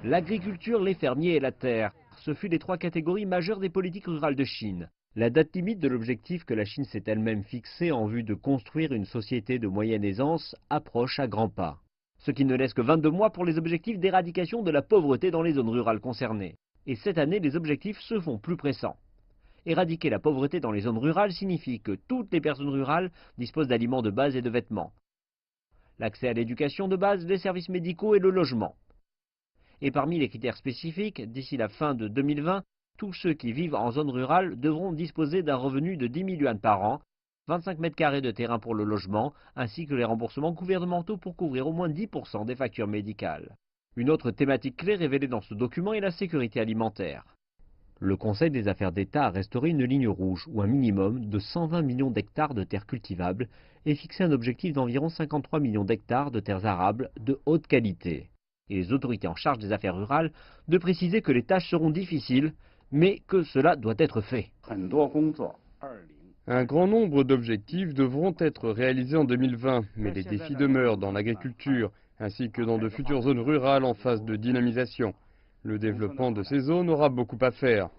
L'agriculture, les fermiers et la terre, ce fut les trois catégories majeures des politiques rurales de Chine. La date limite de l'objectif que la Chine s'est elle-même fixé en vue de construire une société de moyenne aisance approche à grands pas. Ce qui ne laisse que 22 mois pour les objectifs d'éradication de la pauvreté dans les zones rurales concernées. Et cette année, les objectifs se font plus pressants. Éradiquer la pauvreté dans les zones rurales signifie que toutes les personnes rurales disposent d'aliments de base et de vêtements. L'accès à l'éducation de base, les services médicaux et le logement. Et parmi les critères spécifiques, d'ici la fin de 2020, tous ceux qui vivent en zone rurale devront disposer d'un revenu de 10 000 yuan par an, 25 mètres carrés de terrain pour le logement, ainsi que les remboursements gouvernementaux pour couvrir au moins 10% des factures médicales. Une autre thématique clé révélée dans ce document est la sécurité alimentaire. Le Conseil des affaires d'État a restauré une ligne rouge, ou un minimum de 120 millions d'hectares de terres cultivables, et fixé un objectif d'environ 53 millions d'hectares de terres arables de haute qualité. Et les autorités en charge des affaires rurales de préciser que les tâches seront difficiles, mais que cela doit être fait. Un grand nombre d'objectifs devront être réalisés en 2020, mais les défis demeurent dans l'agriculture, ainsi que dans de futures zones rurales en phase de dynamisation. Le développement de ces zones aura beaucoup à faire.